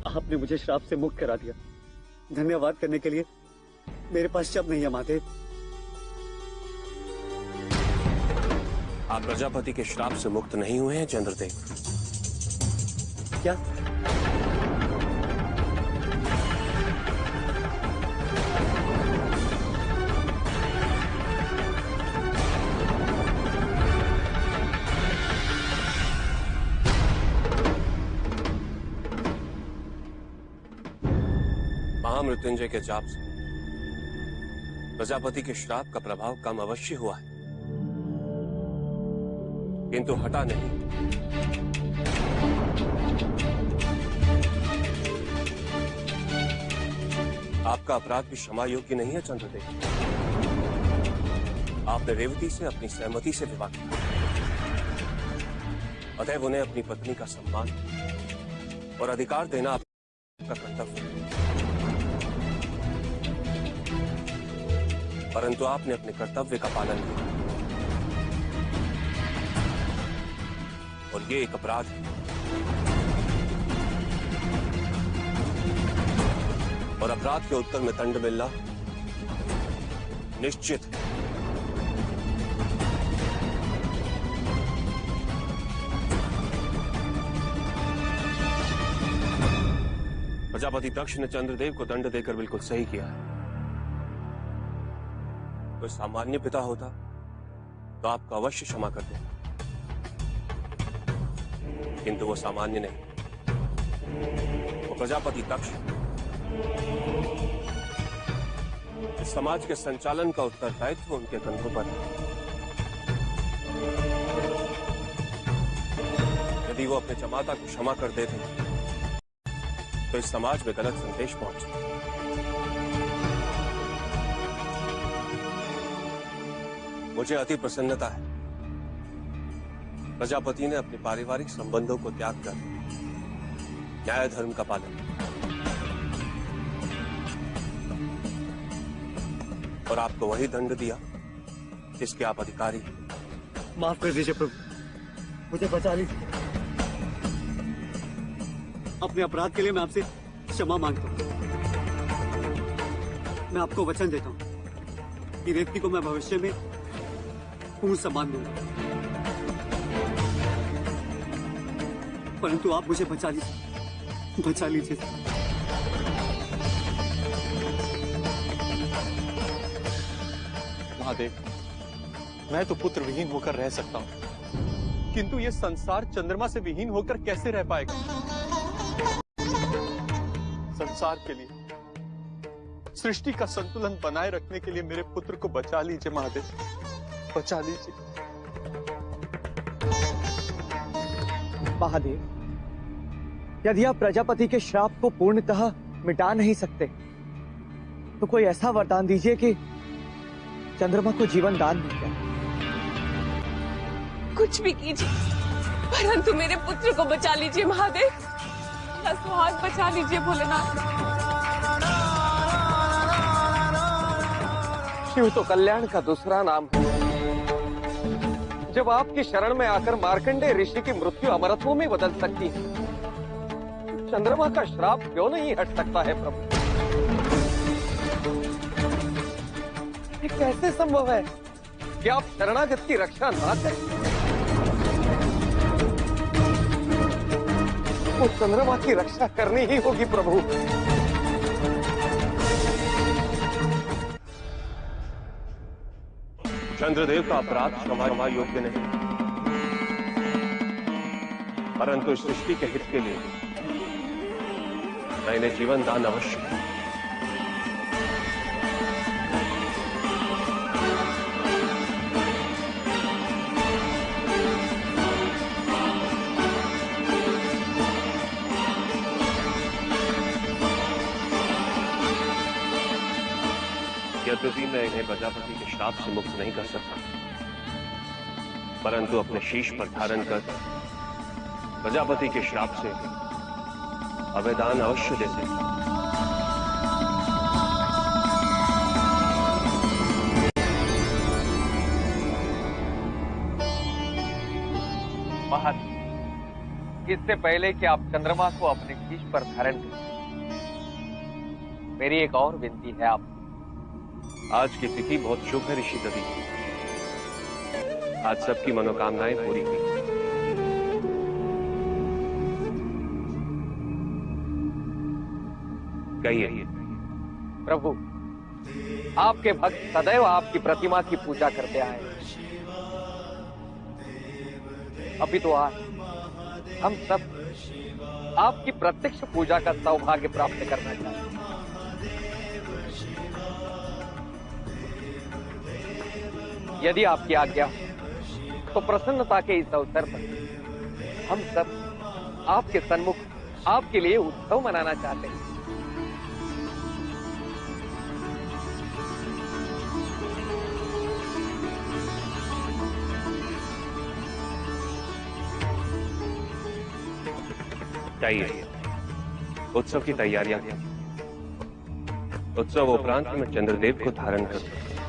आपने मुझे श्राप से मुक्त करा दिया। धन्यवाद करने के लिए मेरे पास शब्द नहीं है महादेव। आप प्रजापति के श्राप से मुक्त नहीं हुए हैं चंद्रदेव। क्या? महामृत्युंजय के जाप से प्रजापति के श्राप का प्रभाव कम अवश्य हुआ है, किंतु हटा नहीं। आपका अपराध भी क्षमा योग्य नहीं है चंद्रदेव। आपने रेवती से अपनी सहमति से विवाह किया, अतएव उन्हें अपनी पत्नी का सम्मान और अधिकार देना आपका कर्तव्य है। परंतु आपने अपने कर्तव्य का पालन किया और ये एक अपराध है, और अपराध के उत्तर में दंड मिलना निश्चित है। प्रजापति दक्ष ने चंद्रदेव को दंड देकर बिल्कुल सही किया है। कोई सामान्य पिता होता तो आपको अवश्य क्षमा कर देता, किंतु वो सामान्य नहीं, वो प्रजापति दक्ष इस समाज के संचालन का उत्तरदायित्व उनके कंधों पर है। यदि वो अपने जमाता को क्षमा कर देते तो इस समाज में गलत संदेश पहुंचता। मुझे अति प्रसन्नता है प्रजापति ने अपने पारिवारिक संबंधों को त्याग कर न्याय धर्म का पालन और आपको वही दंड दिया जिसके आप अधिकारी हैं। माफ कर दीजिए प्रभु, मुझे बचा लीजिए। अपने अपराध के लिए मैं आपसे क्षमा मांगता हूँ। मैं आपको वचन देता हूँ कि रेवती को मैं भविष्य में पूर्ण सम्मान दूंगा, परंतु आप मुझे बचा लीजिए, बचा लीजिए। महादेव, मैं तो पुत्र विहीन होकर रह सकता हूँ, किंतु ये संसार चंद्रमा से विहीन होकर कैसे रह पाएगा? संसार के लिए, सृष्टि का संतुलन बनाए रखने के लिए मेरे पुत्र को बचा लीजिए महादेव, बचा लीजिए। महादेव, यदि आप प्रजापति के श्राप को पूर्णतः मिटा नहीं सकते तो कोई ऐसा वरदान दीजिए कि चंद्रमा को जीवन दान मिल जाए। कुछ भी कीजिए, परंतु मेरे पुत्र को बचा लीजिए महादेव, मेरा सुहाग बचा लीजिए भोलेनाथ। शिव तो कल्याण का दूसरा नाम है। जब आपकी शरण में आकर मार्कंडेय ऋषि की मृत्यु अमरत्वों में बदल सकती है, चंद्रमा का श्राप क्यों नहीं हट सकता है प्रभु? ये कैसे संभव है कि आप शरणागत की रक्षा ना करें? उस चंद्रमा की रक्षा करनी ही होगी प्रभु। चंद्रदेव का अपराध क्षमा योग्य नहीं, परंतु इस सृष्टि के हित के लिए मैंने जीवन दान अवश्य किया। यद्यपि मैं इन्हें प्रजापति के श्राप से मुक्त नहीं कर सकता, परंतु अपने शीश पर धारण कर प्रजापति के श्राप से अवैदान अवश्य दे सकता। इससे पहले कि आप चंद्रमा को अपने शीश पर धारण करें, मेरी एक और विनती है आप। आज की तिथि बहुत शुभ है ऋषि दधी। आज सबकी मनोकामनाएं पूरी हुई। कहिए। प्रभु, आपके भक्त सदैव आपकी प्रतिमा की पूजा करते आए, अभी तो आज हम सब आपकी प्रत्यक्ष पूजा का सौभाग्य प्राप्त करना चाहते हैं। यदि आपकी आज्ञा हो, तो प्रसन्नता के इस अवसर पर हम सब आपके सन्मुख आपके लिए उत्सव मनाना चाहते हैं। चाहिए उत्सव की तैयारियां। उत्सव उपरांत मैं चंद्रदेव को धारण करूं।